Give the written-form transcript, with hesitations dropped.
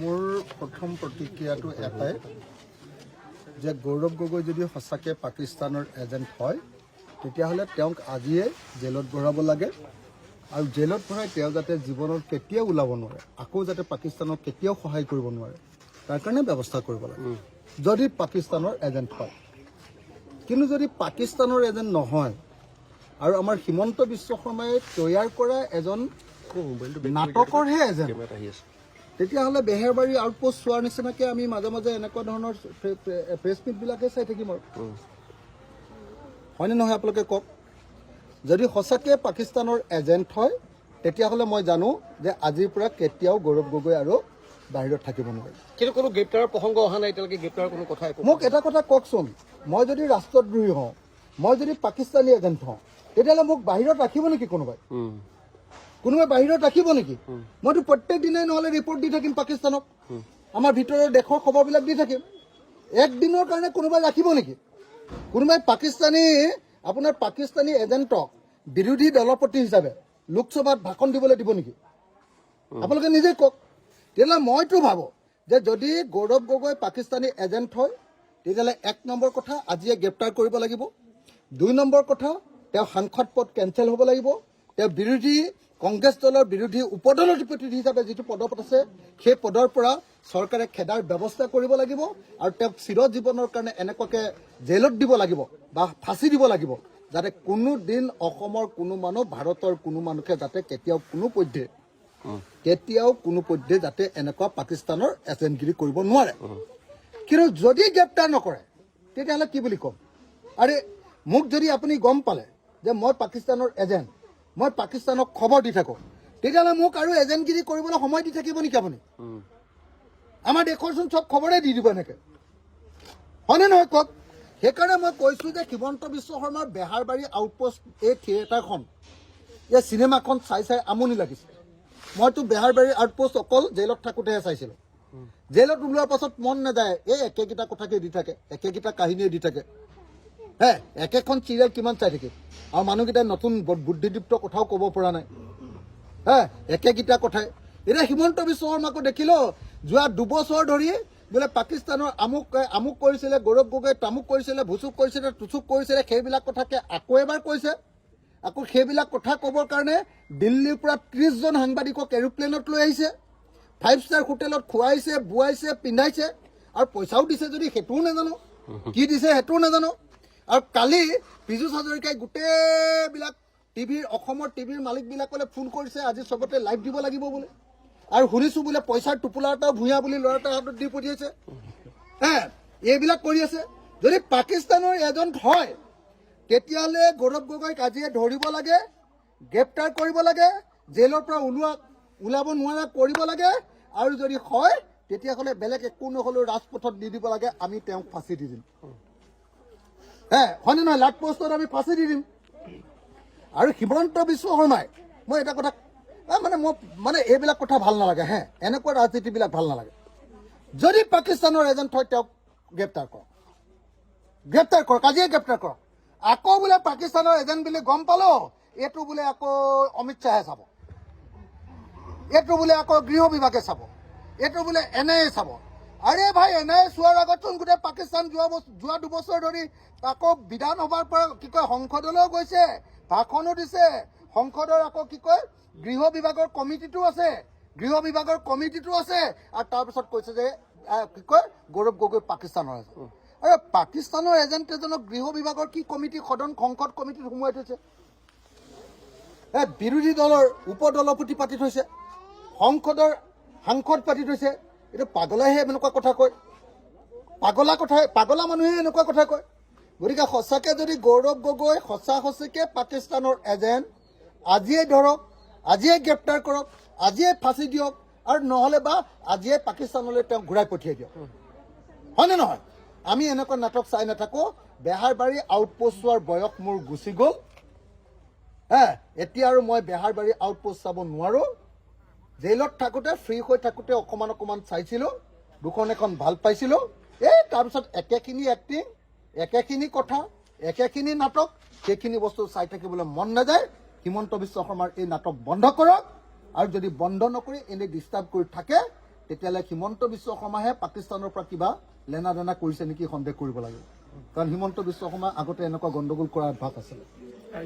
মোৰ প্ৰথম প্ৰতিক্ৰিয়াটো এটাই যে গৌৰৱ গগৈ যদি সঁচাকৈ পাকিস্তানৰ এজেণ্ট হয় তেতিয়াহ'লে তেওঁক আজিয়ে জেলত ভৰাব লাগে আৰু জেলত ভৰাই তেওঁ যাতে জীৱনত কেতিয়াও ওলাব নোৱাৰে, আকৌ যাতে পাকিস্তানক কেতিয়াও সহায় কৰিব নোৱাৰে তাৰ কাৰণে ব্যৱস্থা কৰিব লাগে যদি পাকিস্তানৰ এজেণ্ট হয়। কিন্তু যদি পাকিস্তানৰ এজেণ্ট নহয় আৰু আমাৰ হিমন্ত বিশ্ব শৰ্মাই তৈয়াৰ কৰা এজন নাটকৰহে এজেণ্ট, তেতিয়াহ'লে বেহেৰবাৰী আউটপোষ্ট চোৱাৰ নিচিনাকৈ আমি মাজে মাজে এনেকুৱা ধৰণৰ প্ৰেছ মিটবিলাকে চাই থাকিম আৰু হয়নে নহয় আপোনালোকে কওক। যদি সঁচাকৈ পাকিস্তানৰ এজেণ্ট হয় তেতিয়াহ'লে মই জানো যে আজিৰ পৰা কেতিয়াও গৌৰৱ গগৈ আৰু বাহিৰত থাকিব নোৱাৰে। কিন্তু কোনো গ্ৰেপ্তাৰৰ প্ৰসংগ অহা নাই এতিয়ালৈকে, গ্ৰেপ্তাৰৰ কোনো কথা একো। মোক এটা কথা কওকচোন, মই যদি ৰাষ্ট্ৰদ্ৰোহী হওঁ, মই যদি পাকিস্তানী এজেণ্ট হওঁ, তেতিয়াহ'লে মোক বাহিৰত ৰাখিব নেকি কোনোবাই? কোনোবাই বাহিৰত ৰাখিব নেকি? মইতো প্ৰত্যেক দিনাই নহ'লে ৰিপৰ্ট দি থাকিম পাকিস্তানক, আমাৰ ভিতৰৰ দেশৰ খবৰবিলাক দি থাকিম। একদিনৰ কাৰণে কোনোবাই ৰাখিব নেকি? কোনোবাই আপোনাৰ পাকিস্তানী এজেণ্টক বিৰোধী দলপতি হিচাপে লোকসভাত ভাষণ দিবলৈ দিব নেকি? আপোনালোকে নিজে কওক। তেতিয়াহ'লে মইতো ভাবোঁ যে যদি গৌৰৱ গগৈ পাকিস্তানী এজেণ্ট হয় তেতিয়াহ'লে 1 নম্বৰ কথা আজিয়ে গ্ৰেপ্তাৰ কৰিব লাগিব, 2 নম্বৰ কথা তেওঁ সাংসদ পদ কেঞ্চেল হ'ব লাগিব, তেওঁ কংগ্ৰেছ দলৰ বিৰোধী উপদলপতি হিচাপে যিটো পদত আছে সেই পদৰ পৰা চৰকাৰে খেদাৰ ব্যৱস্থা কৰিব লাগিব আৰু তেওঁক চিৰজীৱনৰ কাৰণে এনেকুৱাকৈ জেলত দিব লাগিব বা ফাঁচি দিব লাগিব যাতে কোনো দিন অসমৰ কোনো মানুহ, ভাৰতৰ কোনো মানুহে যাতে কেতিয়াও কোনো পধ্যে যাতে এনেকুৱা পাকিস্তানৰ এজেণ্টগিৰি কৰিব নোৱাৰে। কিন্তু যদি গ্ৰেপ্তাৰ নকৰে তেতিয়াহ'লে কি বুলি ক'ম? আৰে মোক যদি আপুনি গম পালে যে মই পাকিস্তানৰ এজেণ্ট, মই পাকিস্তানক খবৰ দি থাকোঁ, তেতিয়াহ'লে মোক আৰু এজেণ্টগিৰি কৰিবলৈ সময় দি থাকিব নেকি আপুনি? আমাৰ দেশৰচোন চব খবৰে দি দিব এনেকৈ, হয়নে নহয় কওক? সেইকাৰণে মই কৈছোঁ যে হিমন্ত বিশ্ব শৰ্মাৰ বেহাৰবাৰী আউটপোষ্ট এই থিয়েটাৰখন, এই চিনেমাখন চাই আমনি লাগিছে। মইতো বেহাৰবাৰী আউটপোষ্ট অকল জেলত থাকোঁতেহে চাইছিলোঁ। জেলত ওলোৱাৰ পাছত মন নাযায়, এই একেকেইটা কথাকে দি থাকে, একেকেইটা কাহিনীয়ে দি থাকে। একেখন চিৰিয়েল কিমান চাই থাকিম আৰু মানুহকেইটাই নতুন বুদ্ধিদীপ্ত কথাও ক'ব পৰা নাই। একেকেইটা কথাই। এতিয়া হিমন্ত বিশ্ব শৰ্মাকো দেখিলোঁ যোৱা 2 বছৰ ধৰি বোলে পাকিস্তানৰ আমুক কৰিছিলে, গৌৰৱ গগৈ তামুক কৰিছিলে, ভুচুক কৰিছিলে, টুচুক কৰিছিলে, সেইবিলাক কথাকে আকৌ এবাৰ কৈছে। আকৌ সেইবিলাক কথা ক'বৰ কাৰণে দিল্লীৰ পৰা 30 জন সাংবাদিকক এৰোপ্লেনত লৈ আহিছে, 5 ষ্টাৰ হোটেলত খুৱাইছে, বোৱাইছে, পিন্ধাইছে আৰু পইচাও দিছে যদি সেইটোও নাজানো, কি দিছে সেইটোও নাজানো। আৰু কালি পীযুষ হাজৰিকাই গোটেইবিলাক অসমৰ টিভিৰ মালিকবিলাকলৈ ফোন কৰিছে, আজি চবতে লাইভ দিব লাগিব বোলে। আৰু শুনিছোঁ বোলে পইচাৰ টোপোলা এটাও ভূঞা বুলি ল'ৰা এটাৰ হাতত দি পঠিয়াইছে। এইবিলাক কৰি আছে। যদি পাকিস্তানৰ এজেণ্ট হয় তেতিয়াহ'লে গৌৰৱ গগৈক আজিয়ে ধৰিব লাগে, গ্ৰেপ্তাৰ কৰিব লাগে, জেলৰ পৰা ওলাব নোৱাৰা কৰিব লাগে, আৰু যদি হয় তেতিয়াহ'লে বেলেগ একো নহ'লেও ৰাজপথত দি দিব লাগে, আমি তেওঁক ফাঁচি দি দিম। হয়নে নহয়? লাট পোষ্টত আমি ফাঁচি দি দিম। আৰু হিমন্ত বিশ্ব শৰ্মাই, মই এটা কথা মানে এইবিলাক কথা ভাল নালাগে, এনেকুৱা ৰাজনীতিবিলাক ভাল নালাগে। যদি পাকিস্তানৰ এজেণ্ট হয় তেওঁক গ্ৰেপ্তাৰ কৰক, আজিয়ে গ্ৰেপ্তাৰ কৰক। আকৌ বোলে পাকিস্তানৰ এজেণ্ট বুলি গম পালোঁ, এইটো বোলে আকৌ অমিত শ্বাহে চাব, এইটো বোলে আকৌ গৃহ বিভাগে চাব, এইটো বোলে NIA চাব। আৰে ভাই, NIA চোৱাৰ আগতচোন গোটেই পাকিস্তান যোৱা 2 বছৰ ধৰি আকৌ বিধানসভাৰ পৰা সংসদলৈও গৈছে, ভাষণো দিছে। সংসদৰ আকৌ গৃহ বিভাগৰ কমিটিটো আছে, আৰু তাৰপিছত কৈছে যে গৌৰৱ গগৈ পাকিস্তানৰ এজেণ্ট। আৰু পাকিস্তানৰ এজেণ্ট এজনক গৃহ বিভাগৰ কি কমিটি, সংসদ কমিটিত সোমোৱাই থৈছে। বিৰোধী দলৰ উপদলপতি পাতি থৈছে, সংসদৰ সাংসদ পাতি থৈছে। এইটো পাগলাইহে এনেকুৱা কথা কয়, পাগলা মানুহে এনেকুৱা কথা কয়। গতিকে সঁচাকৈ যদি গৌৰৱ গগৈ সঁচাকৈ পাকিস্তানৰ এজেণ্ট, আজিয়ে ধৰক, আজিয়ে গ্ৰেপ্তাৰ কৰক, আজিয়ে ফাঁচি দিয়ক, আৰু নহ'লে বা আজিয়ে পাকিস্তানলৈ তেওঁক ঘূৰাই পঠিয়াই দিয়ক, হয়নে নহয়? আমি এনেকুৱা নাটক চাই নাথাকোঁ। বেহাৰবাৰী আউটপোষ্ট চোৱাৰ বয়স মোৰ গুচি গ'ল। এতিয়া আৰু মই বেহাৰবাৰী আউটপোষ্ট চাব নোৱাৰোঁ। জেলত থাকোঁতে, ফ্ৰী হৈ থাকোঁতে অকণমান চাইছিলোঁ, 2খন ভাল পাইছিলোঁ। তাৰপিছত একেখিনি এক্টিং, একেখিনি কথা, একেখিনি নাটক, সেইখিনি বস্তু চাই থাকিবলৈ মন নাযায়। হিমন্ত বিশ্ব শৰ্মাৰ এই নাটক বন্ধ কৰক, আৰু যদি বন্ধ নকৰি এনেই ডিষ্টাৰ্ব কৰি থাকে তেতিয়াহ'লে হিমন্ত বিশ্ব শৰ্মাহে পাকিস্তানৰ পৰা কিবা লেনা দেনা কৰিছে নেকি সন্দেহ কৰিব লাগে কাৰণ হিমন্ত বিশ্ব শৰ্মা আগতে এনেকুৱা গণ্ডগোল কৰাৰ অভ্যাস আছিলে